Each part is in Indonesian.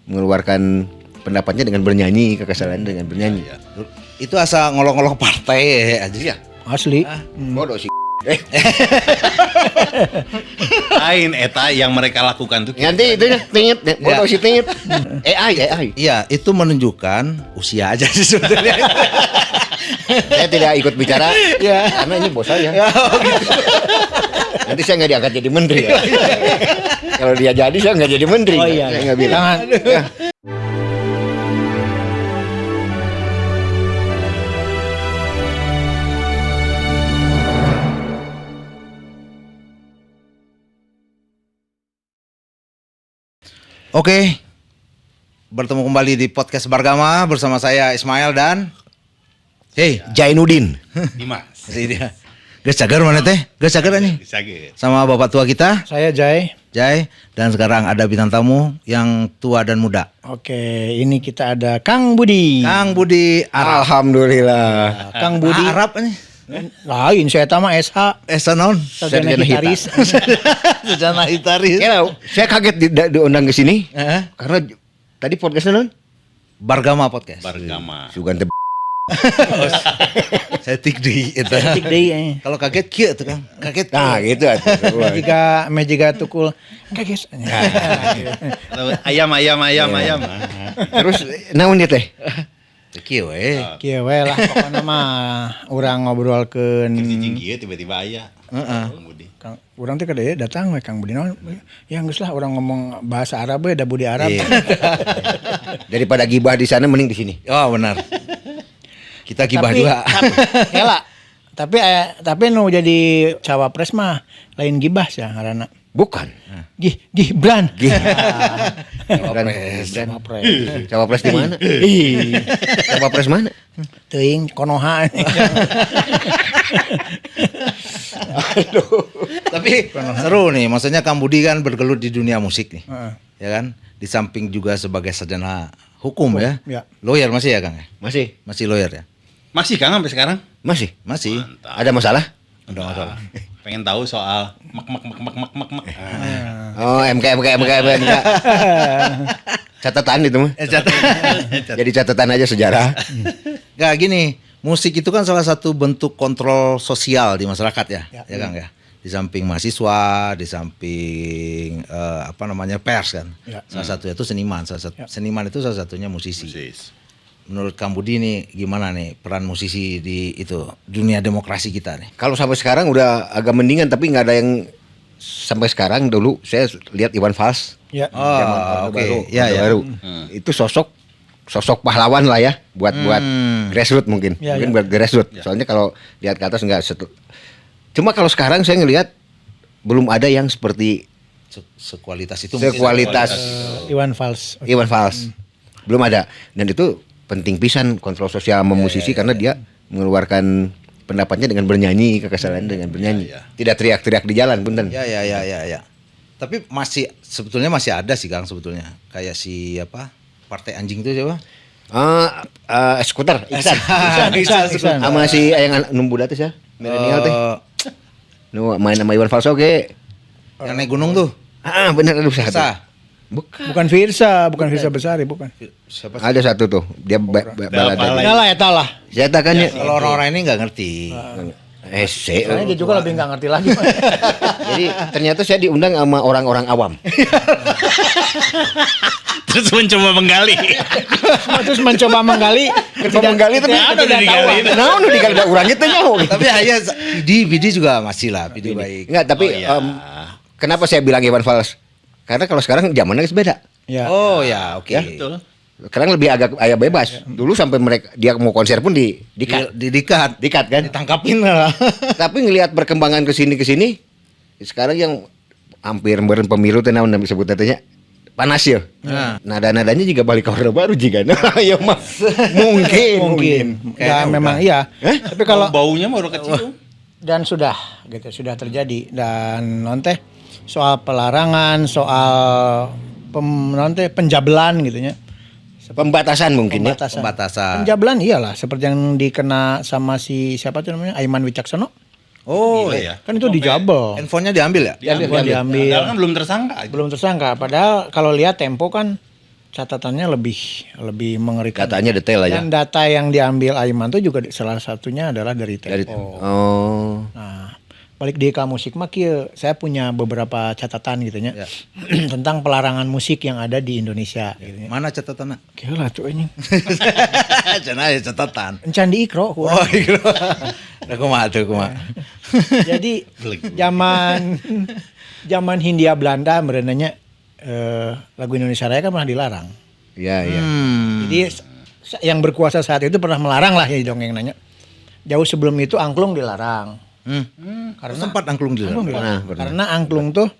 mengeluarkan pendapatnya dengan bernyanyi, kekesalan dengan bernyanyi. Ya. Itu asa ngolong-ngolong partai aja ya. Asli. Bodoh sih. Lain eta yang mereka lakukan tuh. Nanti itu tingit, bodoh sih tingit. AI. Iya, itu menunjukkan usia aja sih sebetulnya. Saya tidak ikut bicara karena ini bos saya. Nanti saya nggak diangkat jadi menteri ya. Kalau dia jadi saya nggak jadi menteri. Oh iya, Saya nggak bilang. Ya. Oke. Bertemu kembali di podcast Bargama bersama saya Ismail dan Jainuddin. Dimas. Dia. Gas cagar mana teh? Gas cagar nih. Sama bapak tua kita, Saya Jai. dan sekarang ada bintang tamu yang tua dan muda. Oke, ini kita ada Kang Budi. Kang Budi Arab. Alhamdulillah. Kang Budi. Arab nih. Lain, saya tama SH. Sanon. Sarjana Gitaris. Sarjana gitaris. Ya, saya kaget diundang ke sini karena tadi podcastnya non Bargama podcast. Bargama. Sugan teh. Saya tik di itu. Tik deui. Kalau kaget kieu tuh Kang. Kaget. Nah, gitu atuh. Mejiga tukul. Kages. Ayam. Terus naon dia teh? Kieu we. Kieu we lah pokona mah urang ngobrolkeun. Kijing kieu tiba-tiba aya. Budi. Kang, urang teh kada datang we Kang Budi naon? Ya geus lah urang ngomong bahasa Arab we da Budi Arab. Iya. Daripada gibah di sana mending di sini. Oh benar. Kita gibah juga. Hela. Tapi nu jadi cawapres mah lain gibah sih ngaranna. Bukan. Gibran. Cawapres. Cawapres di mana? Cawapres mana? Teuing Konoha. Tapi seru nih, maksudnya Kang Budi kan bergelut di dunia musik nih. Ya kan? Di samping juga sebagai sarjana hukum ya. Ya. Lawyer masih ya Kang ya? Masih. Masih lawyer ya? Masih Kang sampai sekarang? Masih. Masih. Mantap. Ada masalah? Ada masalah. Pengen tahu soal mak. Oh, MK. Catatan itu mah. Jadi catatan aja sejarah. Gak gini, musik itu kan salah satu bentuk kontrol sosial di masyarakat ya, ya Kang ya. Di samping mahasiswa, di samping pers kan. Ya. Salah satunya itu seniman, seniman itu salah satunya musisi. Menurut Kang Budi nih gimana nih peran musisi di itu dunia demokrasi kita nih? Kalau sampai sekarang udah agak mendingan tapi nggak ada yang sampai sekarang. Dulu saya lihat Iwan Fals. Ya. Oh, oke. Ya, baru. Itu sosok pahlawan lah ya buat grassroots mungkin. Ya, mungkin ya. buat grassroots. Soalnya kalau lihat ke atas cuma kalau sekarang saya ngelihat belum ada yang seperti Sekualitas itu sekualitas Iwan Fals. Iwan Fals. Belum ada. Dan itu penting pisan kontrol sosial sama musisi karena dia mengeluarkan pendapatnya dengan bernyanyi, kekesalan dengan bernyanyi. Tidak teriak-teriak di jalan, punten. Ya. Tapi sebetulnya masih ada sih Kang sebetulnya. Kayak si Partai Anjing itu siapa? Skuter, Iksan. Iksan. Sama si yang numbuda teh ya. Milenial teh. Nu main sama Iwan Fals oge. Yang naik gunung tuh. Bener aduh satu. Sa. Bukan Firsa Besari, bukan. Siapa sih? Ada satu tuh, dia balada. Lah eta lah. Saya kan ya. Kalau orang-orang ini nggak ngerti. Soalnya dia juga lebih nggak ngerti lagi. Jadi ternyata saya diundang sama orang-orang awam. Terus mencoba menggali. Terus mencoba menggali. Menggali tapi udah digali. Nah, udah digali da urang itu nyaho. Tapi ayah Bidi juga masih lah, Bidi baik. Enggak, tapi kenapa saya bilang Iwan Fals? Karena kalau sekarang zamannya beda. Ya. Oh ya, oke. Ya. Betul. Sekarang lebih agak bebas. Dulu sampai dia mau konser pun dikat kan. Ditangkapin lah. Tapi ngelihat perkembangan ke sini sekarang yang hampir beren pemilu teh naon disebut tanya panas ya. Nada-nadanya juga balik ke Orde Baru juga. Nah, ya mah mungkin. Ya memang iya. Tapi kalau baunya mau kecium. dan sudah terjadi dan nonte soal pelarangan, soal penjabelan gitu ya. Pembatasan mungkin ya. Pembatasan. Penjabelan iyalah seperti yang dikena sama si siapa tuh namanya Aiman Wicaksono. Oh Gila iya. Kan itu dijabel. Handphonenya diambil ya? Diambil. Padahal kan belum tersangka. Belum tersangka. Padahal kalau lihat Tempo kan catatannya lebih mengerikan. Datanya detail aja. Dan data yang diambil Aiman tuh juga salah satunya adalah dari Dari Tempo. oh. Nah, balik di Eka Musik mah kieu, saya punya beberapa catatan gitu nya. Tentang pelarangan musik yang ada di Indonesia gitu nya. Mana catatannya? Kieu lah tuh anjing. Cenah aya catatan. Encan di ikro. Oh, iya. Nah, kumaha tuh kumaha. Jadi zaman Hindia Belanda merenanya lagu Indonesia Raya kan pernah dilarang. Iya, iya. Jadi yang berkuasa saat itu pernah melarang lah ya dongeng nanya. Jauh sebelum itu angklung dilarang. Karena sempat angklung di Angklung dalam. dilarang. Karena angklung tuh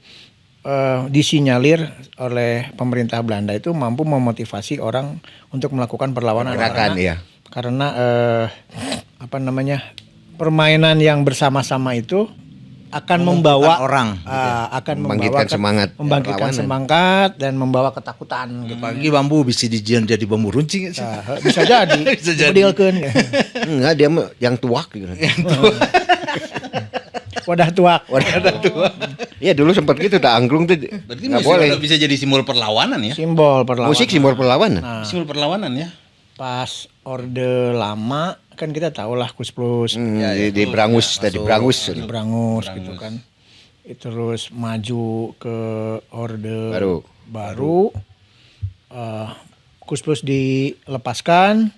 disinyalir oleh pemerintah Belanda itu mampu memotivasi orang untuk melakukan perlawanan. Gerakan, iya. Karena permainan yang bersama-sama itu akan membawa orang, akan Membangkitkan semangat membangkitkan perlawanan. semangat dan membawa ketakutan gitu. Pagi bambu bisa dijian jadi bambu runcing. Nah, bisa jadi. Bisa jadi. Modelkeun. Enggak, dia mah yang tuak gitu. Wadah tuak. Iya, dulu sempat gitu tak angklung tuh. Berarti Enggak musik boleh. udah bisa jadi simbol perlawanan ya? Simbol perlawanan. Musik simbol perlawanan. Simbol perlawanan ya? Pas Orde Lama kan kita tahu lah Kus Plus Di Brangus tadi, Brangus. di Brangus gitu kan. Terus maju ke Orde baru. Kus Plus dilepaskan,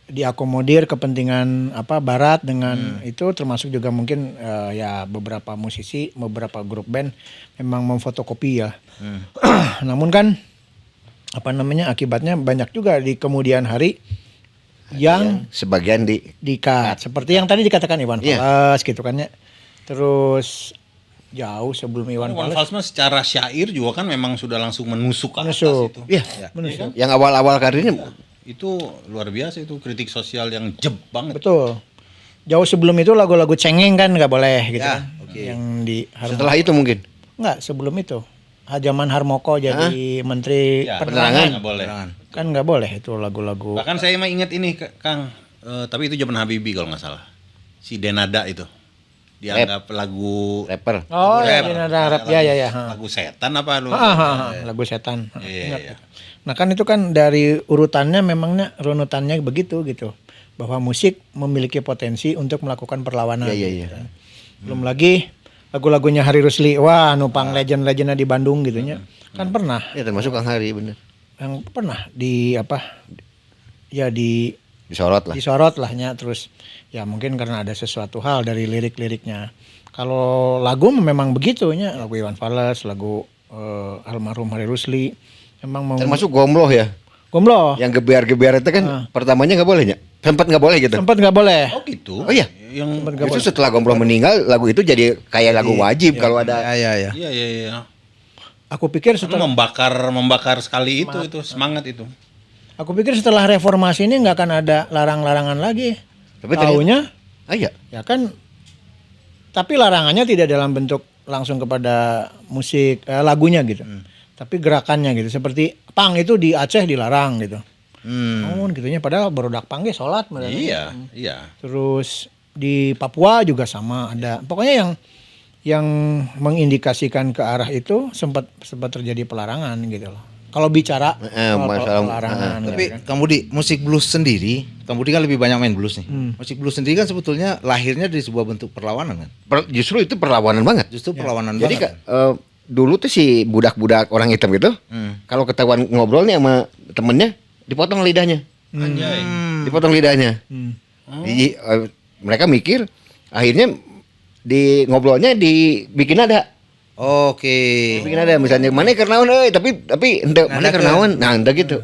diakomodir kepentingan Barat dengan itu, termasuk juga mungkin ya beberapa musisi, beberapa grup band memang memfotokopi ya. Namun kan akibatnya banyak juga di kemudian hari yang Sebagian di-cut. Seperti yang tadi dikatakan Iwan Fals gitu kan ya. Terus jauh sebelum Iwan Iwan Fals Fals mah secara syair juga kan memang sudah langsung menusuk ke atas menusuk. itu. Iya. Menusuk. Yang awal-awal karirnya Itu luar biasa itu kritik sosial yang jeb banget. Betul. Jauh sebelum itu lagu-lagu cengeng kan nggak boleh gitu Ya, kan. oke. Yang di setelah itu mungkin. Enggak, sebelum itu. Zaman Harmoko jadi menteri Ya, penerangan nggak boleh. kan nggak boleh itu lagu-lagu. Bahkan saya mah ingat ini Kang, tapi itu zaman Habibie kalau nggak salah. Si Denada itu dianggap lagu Rapper. Oh, rap. ya, ada rap ya. Lagu setan apa lu? Lagu setan. Iya, Ingat. iya. Nah kan itu kan dari urutannya memangnya runutannya begitu gitu. Bahwa musik memiliki potensi untuk melakukan perlawanan. Iya, gitu kan. Belum lagi lagu-lagunya Hari Rusli. Wah, nupang legend-legendnya di Bandung gitunya. Kan pernah Ya termasuk Kang Hari bener. yang pernah Disorot lah. disorot lahnya, terus ya mungkin karena ada sesuatu hal dari lirik-liriknya. Kalau lagu memang begitunya, lagu Iwan Fals, lagu almarhum Hari Rusli memang Termasuk Gomloh ya. Gombloh. Yang gebiar-gebiar itu kan pertamanya nggak boleh ya. Sempat nggak boleh gitu. Sempat nggak boleh. Oh gitu. Oh iya. Yang Itu setelah Gomloh meninggal, lagu itu jadi kayak lagu wajib kalau ada. Ya. iya. Aku pikir Itu setelah membakar sekali itu semangat itu. setelah reformasi ini nggak akan ada larang-larangan lagi. Tapi ternyata- Taunya Ah iya. ya kan. Tapi larangannya tidak dalam bentuk langsung kepada musik lagunya gitu. Tapi gerakannya gitu. Seperti pang itu di Aceh dilarang gitu. Namun gitunya padahal barudak pang ge salat bener. Iya. Terus di Papua juga sama ada. Pokoknya yang mengindikasikan ke arah itu sempat terjadi pelarangan gitu loh. Kalau bicara soal masalah- pelarangan. Tapi gitu kan. kamu di musik blues sendiri, kamu di kan lebih banyak main blues nih. Musik blues sendiri kan sebetulnya lahirnya dari sebuah bentuk perlawanan kan. Justru itu perlawanan banget. Justru perlawanan Jadi banget. dulu tuh si budak-budak orang hitam gitu, kalau ketahuan ngobrol nih sama temennya, dipotong lidahnya. Anjay. Dipotong lidahnya. Jadi mereka mikir, akhirnya di ngobrolnya dibikin ada. Oke. Dibikin ada misalnya mana kernaon tapi ente mana kernaon. Nah, ente gitu.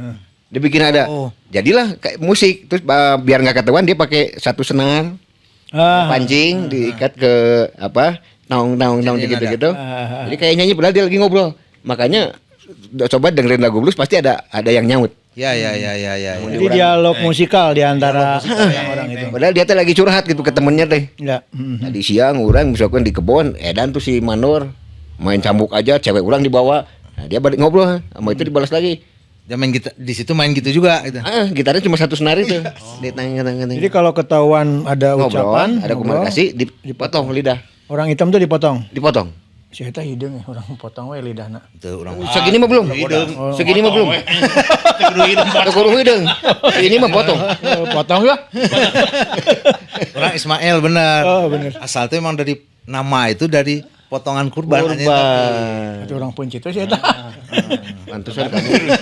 Dibikin ada. Oh. Jadilah kayak musik, terus biar nggak ketahuan dia pakai satu senar, pancing diikat ke naung gitu. Jadi kayak nyanyi padahal dia lagi ngobrol. Makanya coba dengerin lagu blues pasti ada yang nyaut. Ya. Jadi dialog musikal di antara orang itu. Padahal dia teh lagi curhat gitu ke temennya teh. Ya. Tadi siang orang misalkan di kebon, edan tuh si Manor main cambuk aja, cewek orang dibawa. Nah, dia balik ngobrol, sama itu dibalas lagi. Dia main gitar di situ main gitu juga gitu. Gitarnya cuma satu senar itu. Ditanya. Jadi kalau ketahuan ada ngobrol, ucapan, ada komunikasi, dipotong lidah. orang hitam tuh dipotong. Dipotong. Si eta hidung orang potong we lidahna. Itu orang Segini mah belum. Segini mah belum. Kudu hidung. Ini mah potong. Potong ya? orang Ismail bener. Oh, bener. Asal tuh emang dari nama itu dari potongan kurban. Itu orang Punci itu sih eta. Pantesan kamu.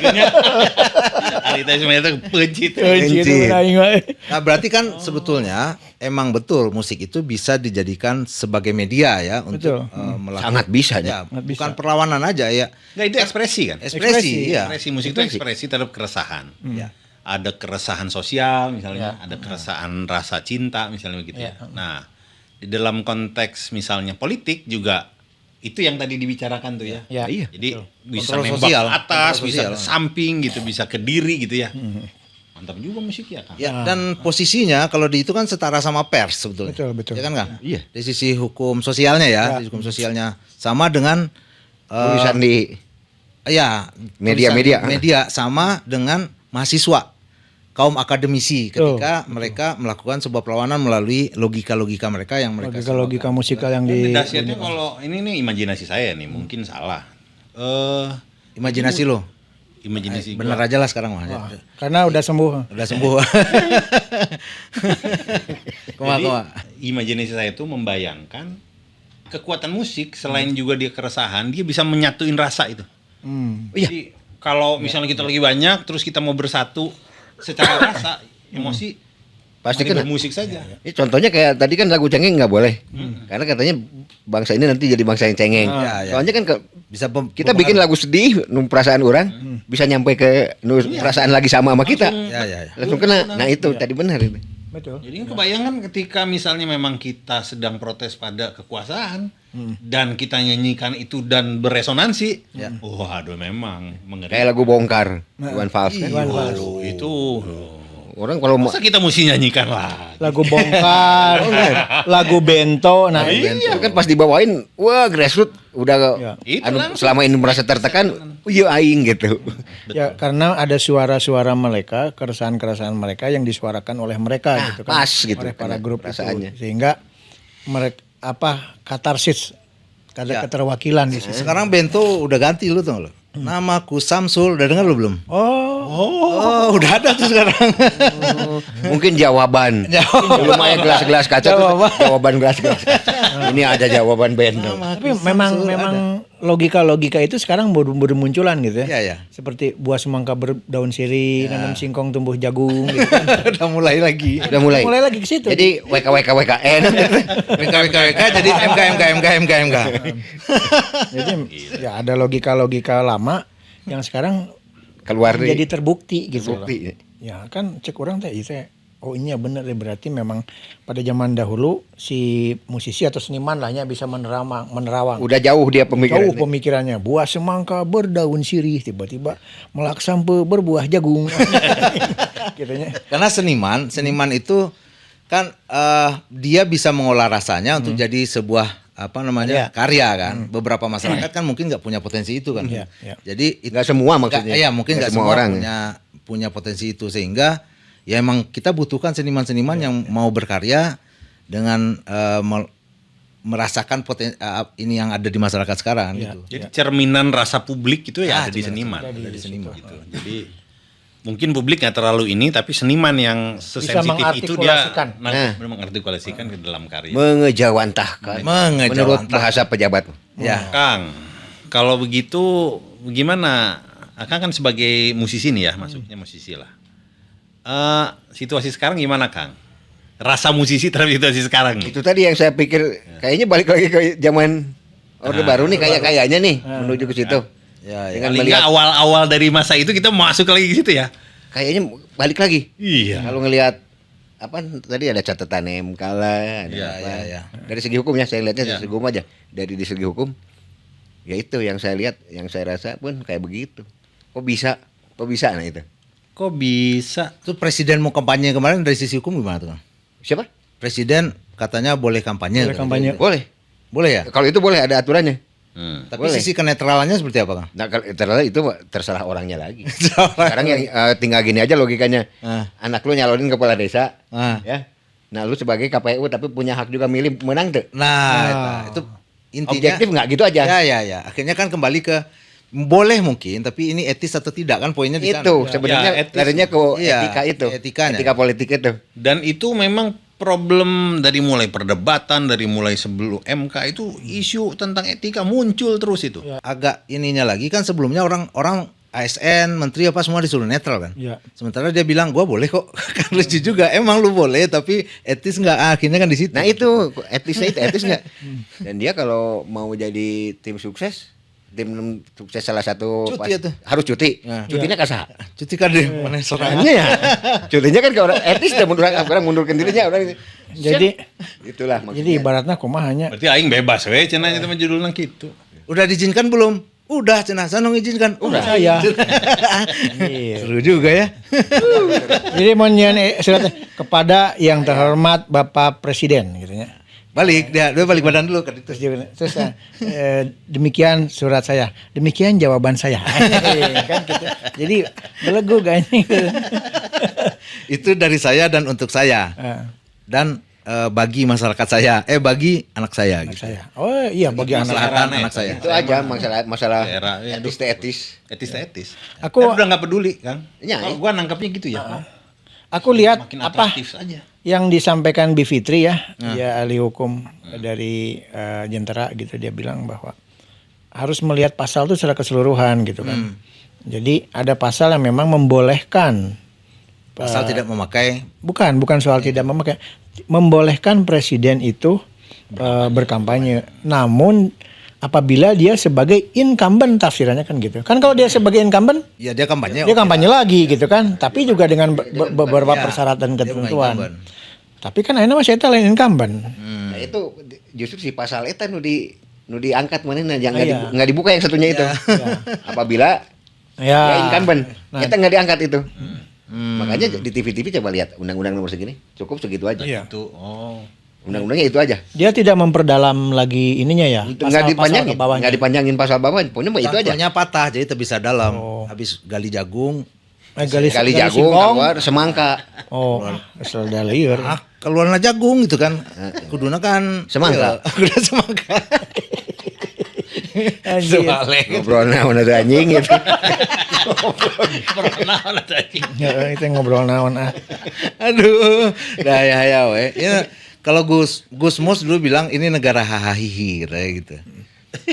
Alita Ismail itu pencit. Punci itu aing mah. Nah berarti kan sebetulnya emang betul musik itu bisa dijadikan sebagai media ya untuk melakukan Sangat bisa ya, ya. bukan perlawanan aja ya. Nggak, itu ekspresi kan? Ekspresi, ya. Ekspresi musik itu ekspresi terhadap keresahan. Ya. Ada keresahan sosial misalnya, ada keresahan rasa cinta misalnya begitu ya. Nah, di dalam konteks misalnya politik juga itu yang tadi dibicarakan tuh ya. Ya. Iya. Jadi bisa Kontrol nembak sosial, ke atas, kontrol bisa sosial. ke samping gitu, bisa ke diri gitu ya. Mantap juga musik ya kan. Ya, dan posisinya kalau di itu kan setara sama pers sebetulnya. Betul. Ya kan Kang? Iya. Dari sisi hukum sosialnya ya, dari hukum sosialnya sama dengan Tulisan di ya Media-media. tulisan media sama dengan mahasiswa kaum akademisi ketika mereka melakukan sebuah perlawanan melalui logika-logika mereka yang mereka Logika musikal yang Dan di dahsyatnya kalau ini nih imajinasi saya nih, mungkin salah. imajinasi lo. Imajinasi Bener gua. aja lah sekarang mah. karena udah sembuh. Udah sembuh. Jadi, imajinasi saya itu membayangkan kekuatan musik selain juga dia keresahan, dia bisa menyatuin rasa itu. Jadi kalau misalnya kita lagi banyak, terus kita mau bersatu secara rasa, emosi, Pasti mari kena. bermusik saja. Contohnya kayak tadi kan lagu cengeng nggak boleh. Karena katanya bangsa ini nanti jadi bangsa yang cengeng. Ya. Soalnya kan Bisa kita bikin lagu sedih, perasaan orang bisa nyampe ke perasaan lagi sama kita. Ya. Langsung kena. Nah itu tadi benar itu. Betul. Jadi kebayangkan ketika misalnya memang kita sedang protes pada kekuasaan dan kita nyanyikan itu dan beresonansi, waduh memang mengerikan. Kayak lagu Bongkar, Iwan Fals kan. Waduh, itu Orang kalau mau masa kita mesti nyanyikan lah. Lagu Bongkar, lagu Bento, nah itu kan pas dibawain, wah grassroots udah Ya. Itu anu, langsung. selama ini merasa tertekan, iya aing gitu. ya karena ada suara-suara mereka, keresahan-keresahan mereka yang disuarakan oleh mereka Nah, gitu kan, pas gitu oleh para kena grup perasaannya. itu, sehingga mereka katarsis, ada keterwakilan di situ. Sekarang Bento udah ganti lu tau lo. Namaku Samsul, udah dengar lu belum? Oh, udah ada tuh sekarang. Mungkin jawaban. Belum aja gelas-gelas kaca tuh jawaban gelas-gelas kaca. Ini ada jawaban bento. Tapi memang logika-logika itu sekarang baru munculan gitu ya. Iya, iya. Seperti buah semangka berdaun sirih, nanam singkong tumbuh jagung gitu kan. Udah mulai lagi. Udah mulai. Mulai lagi ke situ. Jadi WKWKWKN. WK jadi MK. Jadi ya ada logika-logika lama yang sekarang Keluar nih. jadi terbukti gitu loh. Terbukti. Ya kan cek orang teh itu oh ini ya bener ya, berarti memang pada zaman dahulu si musisi atau seniman lahnya bisa menerawang. Udah jauh dia pemikirannya. Jauh pemikirannya. Buah semangka berdaun sirih, tiba-tiba melak sampe berbuah jagung. Gitunya. Karena seniman itu kan dia bisa mengolah rasanya untuk jadi sebuah karya kan. Beberapa masyarakat kan mungkin nggak punya potensi itu kan. Iya, iya. Jadi Nggak semua maksudnya. Iya mungkin nggak semua orang. punya potensi itu, sehingga ya emang kita butuhkan seniman-seniman yang mau berkarya dengan merasakan ini yang ada di masyarakat sekarang gitu. Jadi cerminan rasa publik itu ya ada di seniman. Ada di seniman. Gitu. Jadi mungkin publik nggak terlalu ini, tapi seniman yang sesensitif itu dia mengartikulasikan ke dalam karya. Mengejawantahkan. Menurut bahasa pejabat. Ya. Kang, kalau begitu gimana? Akang kan sebagai musisi nih ya, masuknya musisi lah. Situasi sekarang gimana Kang? Rasa musisi terhadap situasi sekarang nih. Itu tadi yang saya pikir kayaknya balik lagi ke zaman Orde Baru nih kayaknya nih menuju ke situ. Ya, Dengan Paling melihat nggak awal-awal dari masa itu kita masuk lagi ke situ ya. kayaknya balik lagi. Iya. Kalau ngelihat apa tadi ada catatan MK lah, ada Iya, apa. iya, iya. Dari segi hukum ya saya lihatnya Iya. dari segi hukum aja. Dari segi hukum ya itu yang saya lihat, yang saya rasa pun kayak begitu. Kok bisa nah itu. Kok bisa? Itu presiden mau kampanye kemarin dari sisi hukum gimana tuh Kang? Siapa? Presiden katanya boleh kampanye. Boleh kampanye. Boleh. Boleh ya? Kalau itu boleh ada aturannya. Tapi Boleh. sisi kenetralannya seperti apa Kang? Nah, kalau itu terserah orangnya lagi. Sekarang yang tinggal gini aja logikanya. Anak lu nyalonin kepala desa, ya. Nah, lu sebagai KPU tapi punya hak juga milih menang tuh. Nah, itu intinya Objektif nggak gitu aja. Ya. Akhirnya kan kembali ke boleh mungkin, tapi ini etis atau tidak kan poinnya di sana. Itu sebenarnya Ya, etis. larinya ke Iya, etika itu. etikanya. Etika politik itu. Dan itu memang problem dari mulai perdebatan, dari mulai sebelum MK itu isu tentang etika muncul terus itu. Agak ininya lagi kan sebelumnya orang ASN, menteri apa semua disuruh netral kan. Iya. Sementara dia bilang gua boleh kok. Kan lucu juga. Emang lu boleh tapi etis nggak? Akhirnya kan di situ. Nah itu etisnya itu etis nggak? Dan dia kalau mau jadi tim sukses salah satu Cuti itu. harus cuti. Nah. Cutinya kasah. Cuti kan deh, mana serang. Soalnya ya, cutinya kan ke orang etis dan orang mundurkan dirinya orang. Jadi Itulah maksudnya. jadi ibaratnya kumaha hanya Berarti aing bebas we cenah itu mah judulnya gitu. Udah diizinkan belum? Udah cenah, sana ngizinkan. udah saya. Iya. Seru juga ya. Jadi mau nyian surat kepada yang terhormat Bapak Presiden gitu ya. Balik dia balik badan dulu kan itu. Terus demikian surat saya, demikian jawaban saya. Kan gitu. Jadi belegu kayaknya. Itu dari saya dan untuk saya. Dan bagi masyarakat saya, bagi anak saya gitu. Saya. Oh iya bagi anak Maslahatan saya. anak saya. Itu aja masalah Daerah, ya. etis. Etis. Aku- Dan udah nggak peduli kan? Ya, Kalau gua nangkapnya gitu ya. Aku lihat Makin apa atraktif saja. yang disampaikan Bi Fitri ya, dia ahli hukum dari Jentera gitu, dia bilang bahwa harus melihat pasal itu secara keseluruhan gitu kan. Jadi ada pasal yang memang membolehkan Pasal tidak memakai bukan soal tidak memakai, membolehkan presiden itu berkampanye. Namun apabila dia sebagai incumbent tafsirannya kan gitu. Kan kalau dia sebagai incumbent ya dia kampanye. dia kampanye lagi gitu kan, tapi juga dengan beberapa Ya, persyaratan dia bukan ketentuan. incumbent. Tapi kan akhirnya masih itu lain incumbent. Nah itu justru si pasal itu nu diangkat mana yang Iya. nggak dibuka yang satunya itu. Apabila Ya. ya incumbent, Nah. kita nggak diangkat itu. Makanya di TV coba lihat undang-undang nomor segini, cukup segitu aja. Iya. Itu Undang-undangnya itu aja. Dia tidak memperdalam lagi ininya ya. Nggak dipanjangin, ke bawahnya. nggak dipanjangin pasal bawah, pokoknya mah itu aja. Contohnya patah jadi bisa dalam. Oh. Habis gali jagung, Kali jagung keluar semangka. Oh, asal da lieur. keluarnya jagung gitu kan. Kuduna kan Semangka. iya, kudu semangka. Anjir. Ngobrol naon ada anjing gitu. Ya, itu ngobrol naon ah. Aduh, dah ya we. Ya, kalau Gus Mus dulu bilang ini negara hahaha gitu.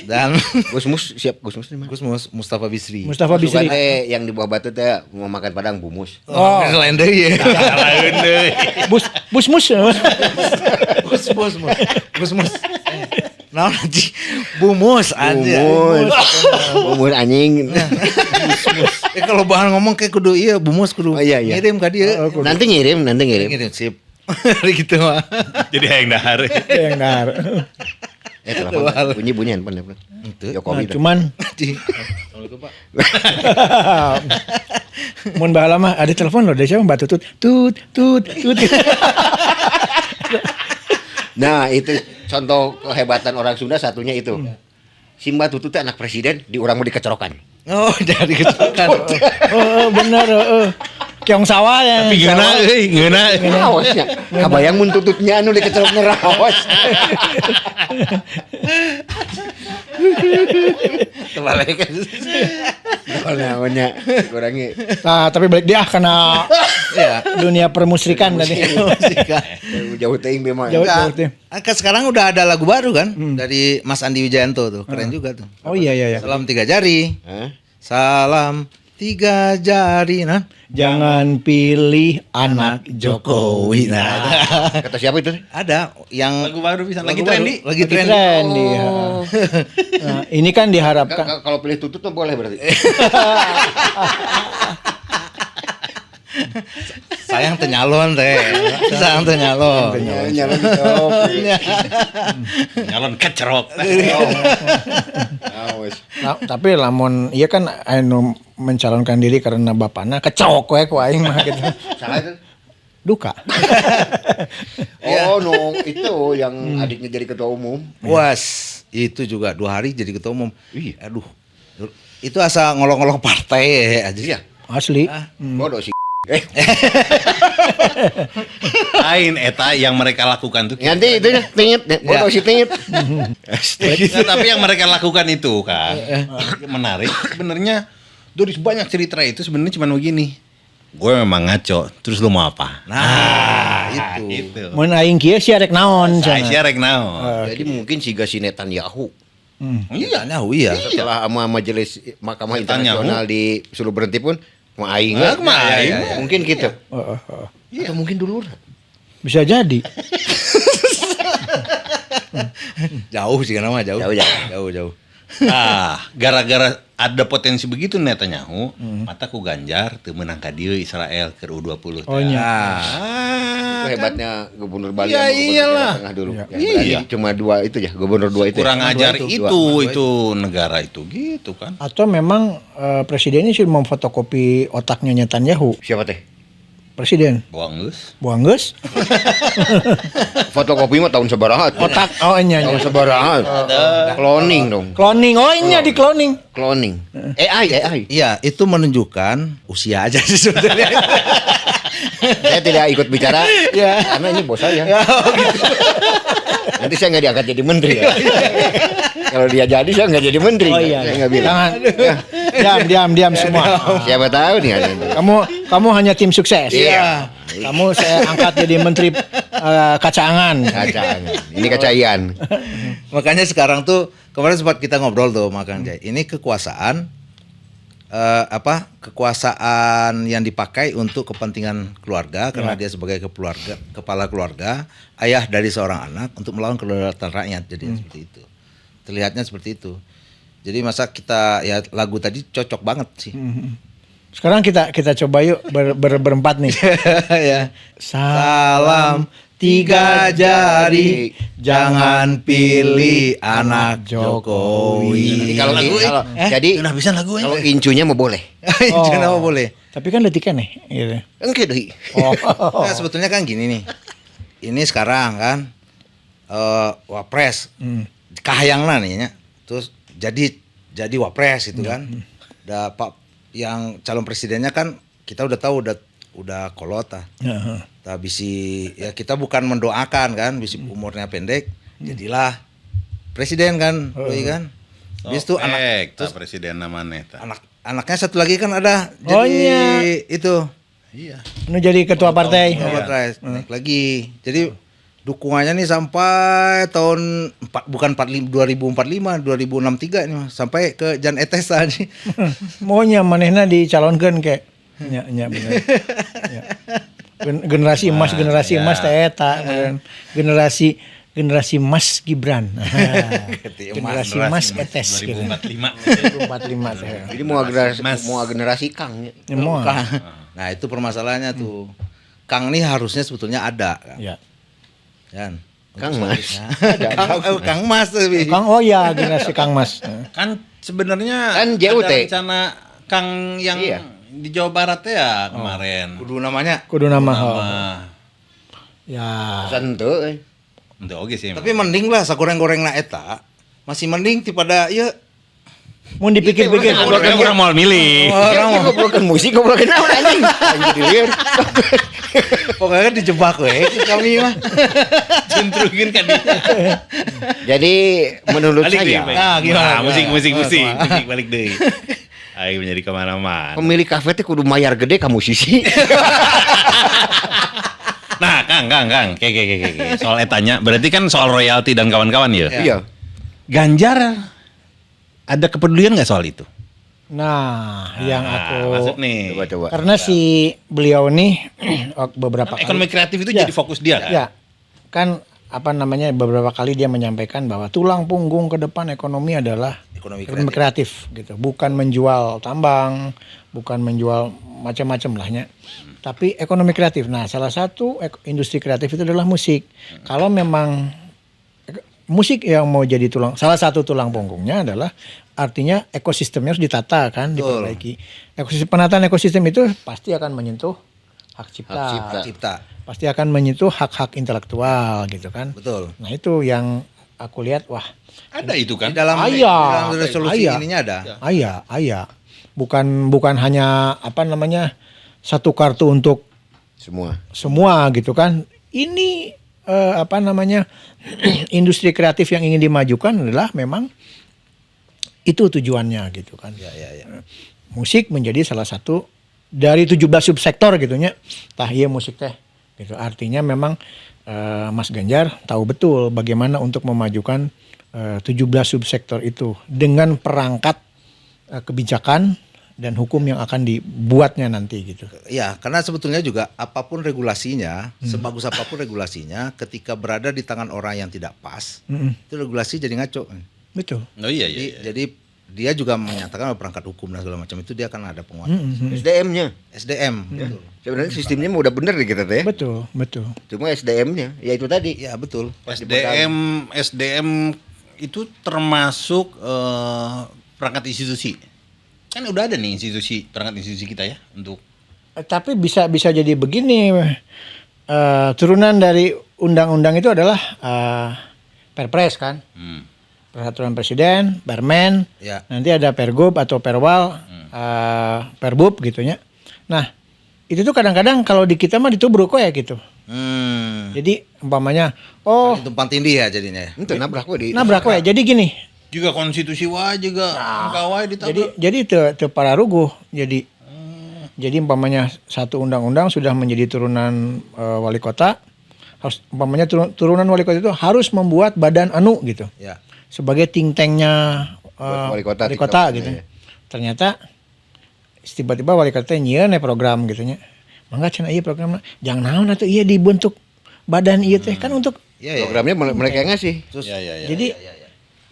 Dan Gusmus siap Gusmus di mana? Gus Mus Mustafa Bisri. Mustafa Bisri. Suka teh yang di bawah batu teh mau makan padang bumus. Oh, lain deh ya. Bus mus. Gus Mus. Nah, nanti bumus aja. Bumus anjing. Kalau bahan ngomong kayak kudu iya bumus kudu Oh, iya. ngirim ka dia. Nanti ngirim. Ngirim sip. gitu mah. jadi hayang dahar. Yang dar. Telepon bunyi handphone. Itu. Jokowi. dah. Cuman mun bahala mah ada telepon loh dari siapa Mbak Tutut. Tut. Nah, itu contoh kehebatan orang Sunda satunya itu. Si Mbak Tutut teh anak presiden, di orang mau dikecorokan. Oh, jadi kecelakaan. Oh, benar, Keong sawah ya. Tapi ngeuna. Rawasnya. Kabayang mun tututnya anu dikecerok ngerawas. Terbalik. Naonnya kurangnya. Nah, tapi balik dia karena Ya. dunia permusrikan tadi. Jauh teuing memang. Jauh. Kan sekarang udah ada lagu baru kan dari Mas Andi Wijayanto tuh. Keren juga tuh. Oh iya. Salam 3 jari. Hah? Salam 3 jari. Nah. Jangan pilih anak Jokowi. Nah, Kata siapa itu? ada yang Lagu baru bisa lagi lagu trendy. baru, lagi Lagi trendy. trendy, ya. Nah, ini kan diharapkan Kalau pilih tutut tuh boleh berarti. Sayang tenyalon teh. Sayang tenyalon. Nyalon dicok. Nyalon kecerok. Awas. Nah, tapi lamun iya kan anu mencalonkan diri karena bapakna kecok we ku aing mah gitu. Salah itu. Duka. Oh, no, itu yang adiknya jadi ketua umum. Was, itu juga 2 hari jadi ketua umum. Iya. Aduh. Itu asa ngolong-ngolong partai aja. Iya. Asli. Bodoh sih. Lain eta yang mereka lakukan tuh. Nanti itu tingit, foto si tingit. Nah, tapi yang mereka lakukan itu kan menarik. Sebenarnya dari banyak cerita itu sebenarnya cuma begini. Gue memang ngaco, terus lu mau apa? Nah, itu. Gitu. Mun aing kieu sia rek naon cenah. Saya rek naon. Jadi mungkin si Netanyahu Iya. Netanyahu iya. setelah sama majelis Mahkamah Netanyahu. Internasional disuruh berhenti pun mau aing Ah, lah. kumaha aing? Mungkin gitu. Heeh. Atau mungkin dulu. Bisa jadi. Jauh sih kan nama jauh. Jauh. Ah, gara-gara ada potensi begitu Netanyahu, mata ku Ganjar teu menang ka dieu Israel ke U20. Oh nya. Itu hebatnya Gubernur Bali Ya sama Gubernur iyalah. Jawa Tengah dulu. Iya. Yang berani Iya. Cuma dua itu ya, Gubernur dua itu. Kurang ya. ajar Dua. itu negara itu gitu kan. Atau memang presidennya sudah memfotokopi otaknya Netanyahu. Siapa teh? Presiden. Boang geus. Buang geus. Fotokopi mah tahun sabaraha. Otak oh nya. Tahun sabaraha. Cloning dong. Cloning. Oh nya di cloning. Cloning. AI. Iya, itu menunjukkan usia aja sih sebetulnya. Saya tidak ikut bicara Ya. karena ini bos saya. Nanti saya nggak diangkat jadi menteri ya. Kalau dia jadi saya nggak jadi menteri. Oh iya. Saya nggak bilang. Jangan. Diam semua. Siapa tahu nih ada. Kamu hanya tim sukses. Iya. Kamu saya angkat jadi menteri kacangan. Kacang. Ini kacaian. Makanya sekarang tuh kemarin sempat kita ngobrol tuh makan Jay. Ini kekuasaan kekuasaan yang dipakai untuk kepentingan keluarga karena dia sebagai kepala keluarga, ayah dari seorang anak untuk melawan kedaulatan rakyat. Jadi seperti itu. Terlihatnya seperti itu. Jadi masa kita ya lagu tadi cocok banget sih. Sekarang kita coba yuk berempat nih. Ya. Salam Tiga jari, jangan pilih anak Jokowi. Kalau jadi Udah bisa lagu kalau incunya mau boleh. Itu nama boleh. Tapi kan detiknya nih. Gitu. Enggak deh. Oh. Nah, sebetulnya kan gini nih. Ini sekarang kan wapres, kahayangna nih ya. Terus jadi wapres itu kan. Da Pak yang calon presidennya kan kita udah tahu udah kolot ah. Nah, bisi ya kita bukan mendoakan kan, bisi umurnya pendek, jadilah presiden kan, doi kan. Habis itu anak terus presiden namanya eta. anaknya satu lagi kan ada Oh, jadi iya. itu Iya. Ini jadi ketua partai. wapres naik lagi. Jadi dukungannya nih sampai tahun 2045, 2063 nih Mas. Sampai ke Jan Etes tadi. Maunya manehna dicalonkeun ke. Nya bener. Ya. Generasi emas teh eta. Generasi emas Gibran. Generasi emas Etes gitu. 2045. 45 teh. Jadi mau generasi Kang. Ya, mau. Nah, itu permasalahannya tuh. Kang nih harusnya sebetulnya ada kan. Ya. Kan. Kang Mas. Kang Mas tapi. Kang oh ya generasi Kang Mas. Kan sebenarnya Kan JUT. ada rencana Kang yang Iya. di Jawa Barat ya kemarin. Kudu namanya. Kudu nama. Nama. Ya. Santu. Untuk oke sih. Tapi mending lah sagoreng-gorengna eta. Masih mending daripada ieu Mun dipikir-pikir orang mau milih. Ngobrokan musik, ngobrokan apa anjing? Anjing diliur. pokoknya dijebak we kami mah. Centrugin kan dia. Jadi menurut Balik deh, saya Pak. Nah, gimana? Nah, musik balik deh. Ayo menjadi kemana-mana. pemilik kafe teh kudu mayar gede ka musisi. Nah, Kang, kayak soal etanya, berarti kan soal royalti dan kawan-kawan ya. Iya. Ganjar ada kepedulian nggak soal itu? Nah, yang aku masuk nih. Coba. karena si beliau nih beberapa kali Ekonomi kreatif itu Ya. jadi fokus dia kan? ya kan apa namanya beberapa kali dia menyampaikan bahwa tulang punggung ke depan ekonomi adalah Ekonomi kreatif gitu, bukan menjual tambang, bukan menjual macam-macam lahnya, tapi ekonomi kreatif. Nah, salah satu industri kreatif itu adalah musik. Kalau memang musik yang mau jadi salah satu tulang punggungnya adalah artinya ekosistemnya harus ditata kan, diperbaiki. Penataan ekosistem itu pasti akan menyentuh hak cipta. Cipta. Pasti akan menyentuh hak-hak intelektual gitu kan. Betul. Nah, itu yang aku lihat wah, Ada itu kan? Di dalam resolusi ininya ada. Bukan hanya apa namanya satu kartu untuk semua. gitu kan. Ini industri kreatif yang ingin dimajukan adalah memang itu tujuannya gitu kan. Musik menjadi salah satu dari 17 subsektor gitunya. Tah ieu musik teh gitu. Artinya memang Mas Ganjar tahu betul bagaimana untuk memajukan 17 subsektor itu dengan perangkat kebijakan dan hukum yang akan dibuatnya nanti gitu. Ya, karena sebetulnya juga apapun regulasinya, sebagus apapun regulasinya, ketika berada di tangan orang yang tidak pas, itu regulasi jadi ngaco. Betul. Oh iya iya. Jadi dia juga menyatakan perangkat hukum dan segala macam itu dia akan ada penguatan. SDM-nya. SDM. Betul. Sebenarnya sistemnya mah udah bener nih kita teh. Betul. Cuma SDM-nya ya itu tadi. Ya betul. SDM itu termasuk perangkat institusi. Kan udah ada nih perangkat institusi kita ya untuk. Tapi bisa jadi begini, turunan dari undang-undang itu adalah Perpres kan, peraturan presiden, Permen, Ya. nanti ada Pergub atau Perwal, Perbub gitunya. Nah itu tuh kadang-kadang kalau di kita mah ditubruk ya gitu. Jadi umpamanya, Tumpang tindih ya jadinya. Itu nabrak we di. nabrak ya. Jadi gini. Juga konstitusi wae juga kawai ditabrak. Jadi itu para ruguh. Jadi umpamanya satu undang-undang sudah menjadi turunan wali kota, harus umpamanya turunan wali kota itu harus membuat badan anu gitu. Ya. Sebagai think tanknya Wali kota gitu. Ternyata tiba-tiba wali kota nyieun program gitunya. Mangga cenah ieu programna. Jangan naon atuh ieu dibentuk badan ieu teh kan untuk Programnya mereka yang ngasih. Terus jadi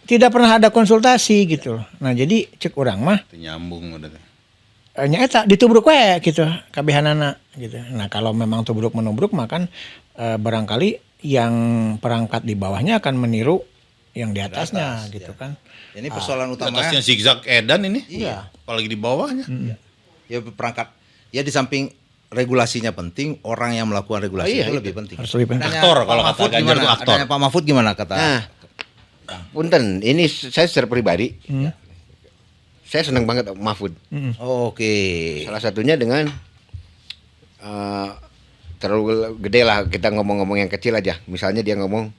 tidak pernah ada konsultasi gitu. Nah jadi cek orang mah Itu nyambung udah. nyaeta ditubruk we gitu kabehanana gitu. Nah kalau memang tubruk menubruk maka barangkali yang perangkat di bawahnya akan meniru yang di atasnya gitu kan. ini persoalan utamanya. Atasnya zigzag edan ini. Iya. Apalagi di bawahnya. Ya perangkat. Ya di samping regulasinya penting, orang yang melakukan regulasi itu lebih penting. Harus lebih penting. Adanya Aktor, Pak kalau kata Mahfud Ganjar gimana? itu aktor. Adanya Pak Mahfud gimana kata? Nah, punten, ini saya secara pribadi, saya senang banget sama Mahfud. Oke. Salah satunya dengan terlalu gede lah kita ngomong-ngomong yang kecil aja. Misalnya dia ngomong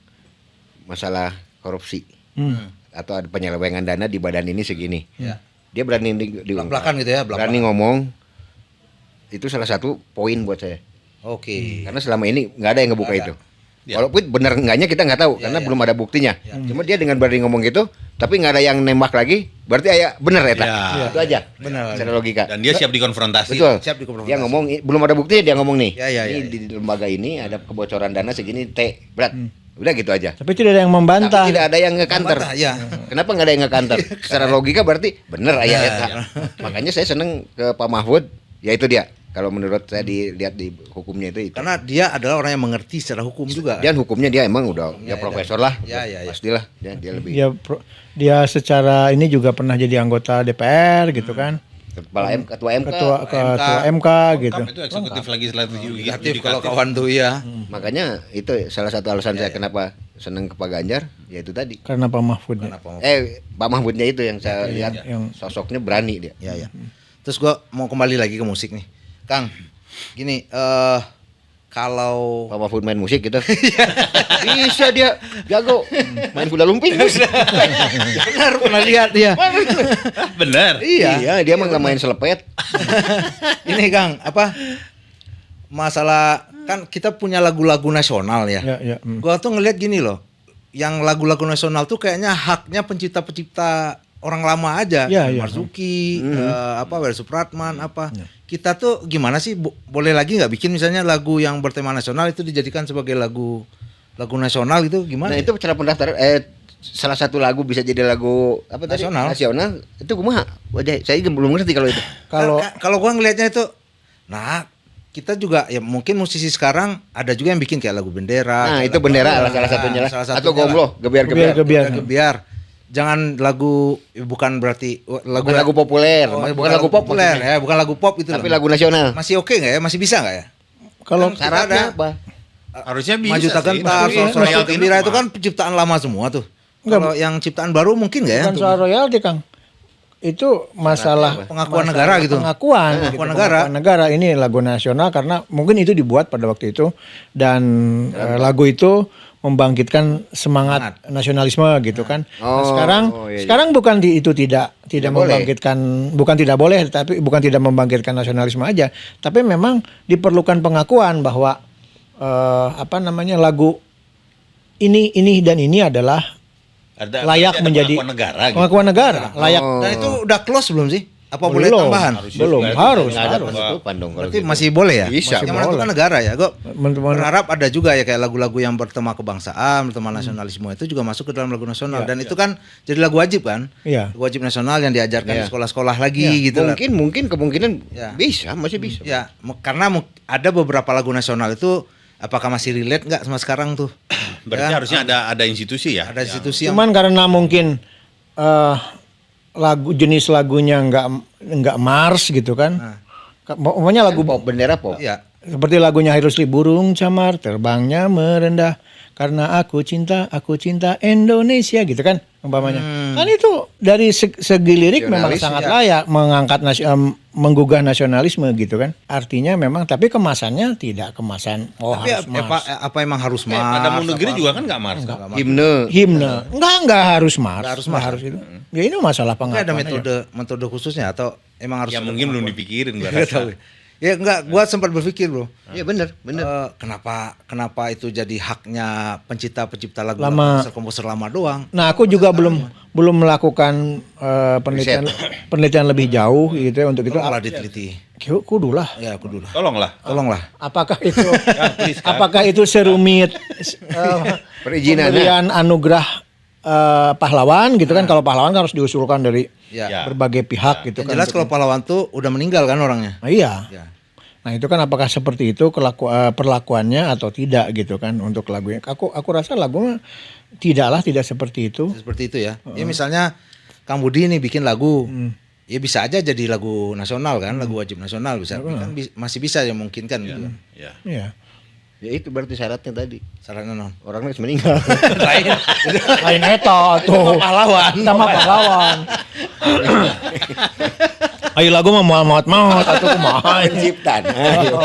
masalah korupsi atau ada penyelewengan dana di badan ini segini. Ya. Dia berani diungkap. Belak-belakan gitu ya, Berani ngomong. Itu salah satu poin buat saya. Oke. Karena selama ini nggak ada yang ngebuka Nggak ada. itu. Walaupun benar enggaknya kita nggak tahu karena belum ada buktinya. Cuma dia dengan berani ngomong gitu, tapi nggak ada yang nembak lagi, berarti aya bener ya, itu aja. Benar. Secara logika. Dan dia siap dikonfrontasi. Betul. Siap dikonfrontasi. Dia ngomong belum ada buktinya dia ngomong nih. Ya. Ini di lembaga ini ada kebocoran dana segini T, berat. Udah gitu aja. Tapi tidak ada yang membantah. Tapi tidak ada yang ngekanter. Membantah, ya. Kenapa nggak ada yang ngekanter? Secara logika berarti bener aya eta. Makanya saya seneng ke Pak Mahfud, ya itu dia. Kalau menurut saya dilihat di hukumnya itu. Karena dia adalah orang yang mengerti secara hukum juga. Dan hukumnya dia emang udah profesor lah. Ya. Pastilah dia lebih Dia secara ini juga pernah jadi anggota DPR gitu kan. ketua MK. Ketua MK gitu. Itu eksekutif legislatif Negatif kalau kawan tuh ya. Makanya itu salah satu alasan saya kenapa seneng ke Pak Ganjar, ya itu tadi. Karena Pak Mahfud. Pak Mahfudnya itu yang saya lihat yang- sosoknya berani dia. Ya. Terus gua mau kembali lagi ke musik nih. Kang, gini, kalau Pak Mahfud main musik gitu. Bisa dia jago main kuda lumping. benar pernah lihat dia. Bener. Iya, dia mah nggak main selepet. Ini Kang, apa? Masalah kan kita punya lagu-lagu nasional ya. Ya. Gua tuh ngelihat gini loh. Yang lagu-lagu nasional tuh kayaknya haknya pencipta-pencipta orang lama aja. Ya. Marzuki, Were Supratman, apa. Kita tuh gimana sih boleh lagi nggak bikin misalnya lagu yang bertema nasional itu dijadikan sebagai lagu nasional itu gimana? Nah, itu cara pendaftaran salah satu lagu bisa jadi lagu apa tadi? Nasional. Itu kumaha? Wajah saya juga belum ngerti kalau itu. Kalau gua ngelihatnya itu nah kita juga ya mungkin musisi sekarang ada juga yang bikin kayak lagu bendera. Nah, kayak itu lagu bendera apa, salah satunya lah. salah Atau satunya gombloh, gebiar-gebiar. Gebiar. Jangan lagu bukan berarti Bukan lagu populer, bukan lagu pop populer maksudnya. ya, bukan lagu pop itu. Tapi loh. lagu nasional. Masih oke nggak ya? Masih bisa nggak ya? Kalau Syaratnya ada. apa? Harusnya bisa Maju tak sih. gentar, Tapi Royal royalti Gembira itu mah. kan penciptaan lama semua tuh. Enggak, Kalau yang ciptaan baru mungkin nggak ya? bukan soal royalti Kang. itu masalah Pengakuan negara gitu. Pengakuan negara. Pengakuan negara ini lagu nasional karena mungkin itu dibuat pada waktu itu dan lagu itu membangkitkan semangat nasionalisme gitu kan. Nah, sekarang bukan itu tidak membangkitkan, bukan tidak boleh, tapi bukan tidak membangkitkan nasionalisme aja, tapi memang diperlukan pengakuan bahwa lagu ini dan ini adalah layak menjadi pengakuan negara gitu. pengakuan negara, layak. Dan itu udah close belum sih? Apa boleh Belum. tambahan? Harus. Nggak ada penutupan dong kalau Berarti gitu. masih boleh ya? Bisa. Yang menentukan negara ya. Gue Men- berharap ada juga ya kayak lagu-lagu yang bertema kebangsaan, bertema nasionalisme itu juga masuk ke dalam lagu nasional. Dan itu kan jadi lagu wajib kan? Iya. Lagu wajib nasional yang diajarkan di sekolah-sekolah lagi gitu lah. Mungkin kemungkinan Ya. bisa, masih bisa. Ya, karena ada beberapa lagu nasional itu apakah masih relate nggak sama sekarang tuh? Berarti Ya, harusnya ada institusi ya. ada institusi yang Cuman karena mungkin jenis lagunya nggak Mars gitu kan. Pokoknya lagu Pop, bendera pop. ya seperti lagunya Hairusli, burung camar terbangnya merendah karena aku cinta Indonesia gitu kan umpamanya. Kan itu dari segi lirik memang Nasionalis, sangat layak mengangkat menggugah nasionalisme gitu kan. Artinya memang tapi kemasannya tidak kemasan tapi harus Mars. apa emang harus Pada Mars? Mundugiri apa? juga kan nggak Mars. Himne. Himne. Enggak harus Mars. Nggak harus Nggak Mars. harus itu. Ya ini masalah Mungkin ada pengakuan. metode khususnya atau emang harus Ya mungkin belum dipikirin gua Nggak rasa. tahu. Ya enggak, gua sempat berpikir, Bro. Iya benar. Kenapa itu jadi haknya pencipta lagu Lama. komposer lama doang? Nah, aku juga belum melakukan penelitian lebih jauh gitu ya untuk itu. Malah diteliti. Kudulah. Ya, aku dulu. Tolonglah. Tolonglah. Apakah itu please, kan. apakah itu serumit Perizinannya. pemberian anugerah pahlawan gitu kan? Kalau pahlawan kan harus diusulkan dari Ya. berbagai pihak gitu Yang kan. jelas kalau pahlawan tuh udah meninggal kan orangnya. Nah, iya. Ya. Nah itu kan apakah seperti itu perlakuannya atau tidak gitu kan untuk lagunya. Aku rasa lagunya tidak seperti itu. Seperti itu ya. Ya misalnya Kang Budi nih bikin lagu. Ya bisa aja jadi lagu nasional kan, lagu wajib nasional bisa. Kan masih bisa ya mungkin kan gitu. kan. Ya. Iya. Ya itu berarti syaratnya tadi. Syaratnya non. Orangnya harus meninggal. Lain eta tuh. Pahlawan. Sama pahlawan. Ayo lagu mah maut atau kumaha. Penciptaan. Ayo.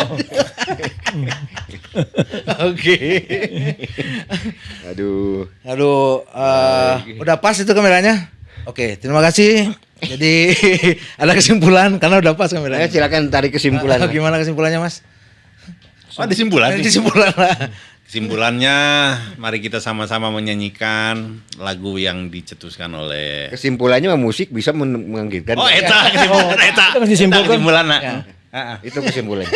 Oke. Aduh. Udah pas itu kameranya? Oke, terima kasih. Jadi ada kesimpulan karena udah pas kameranya. Silakan tarik kesimpulan. Gimana kesimpulannya, Mas? Oh, ada simpulan. Kesimpulan lah. Kesimpulannya, mari kita sama-sama menyanyikan lagu yang dicetuskan oleh. Kesimpulannya mah musik bisa membangkitkan. Oh, eta kesimpulan, eta. Itu harus disimpulkan. Eta kesimpulan, nak. Itu kesimpulannya.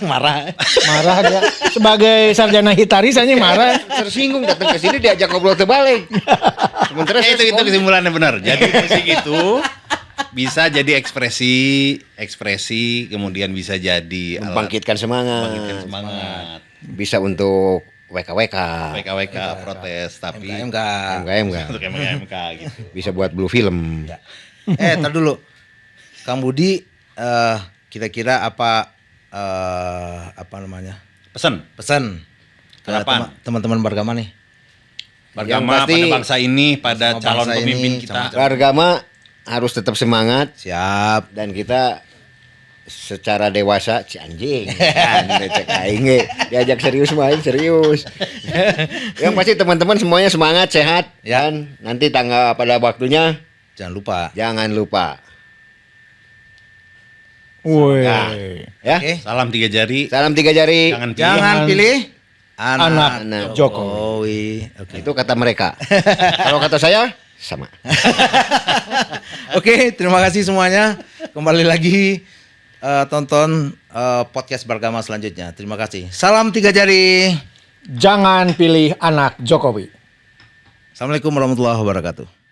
Marah. Marah dia. Sebagai sarjana hitaris aja marah. Tersinggung datang ke sini diajak ngobrol terbalik. Sementara itu kesimpulannya benar. Jadi musik itu bisa jadi ekspresi, kemudian bisa jadi alat membangkitkan semangat. membangkitkan semangat. Bisa untuk WKWK. PKWK protes, tapi MK. MKMK. untuk MK gitu. Bisa buat blue film. Tar dulu. Kang Budi kira-kira apa namanya? Pesan Pesan ke Harapan. teman-teman Bargama nih. Bargama pasti- pada bangsa ini, pada Sama calon bangsa pemimpin ini, kita. sama- Beragama harus tetap semangat Siap. dan kita secara dewasa anjing kan cek aing ge. Diajak serius main serius. Yang pasti teman-teman semuanya semangat sehat Ya. dan nanti tanggal pada waktunya Jangan lupa. jangan lupa Woi. ya. Oke. Salam 3 jari. Salam 3 jari. Jangan pilih Anak Jokowi. Oke. Itu kata mereka. Kalau kata saya sama. Oke, terima kasih semuanya. Kembali lagi tonton podcast Bargama selanjutnya. Terima kasih. Salam 3 jari. Jangan pilih anak Jokowi. Assalamualaikum warahmatullahi wabarakatuh.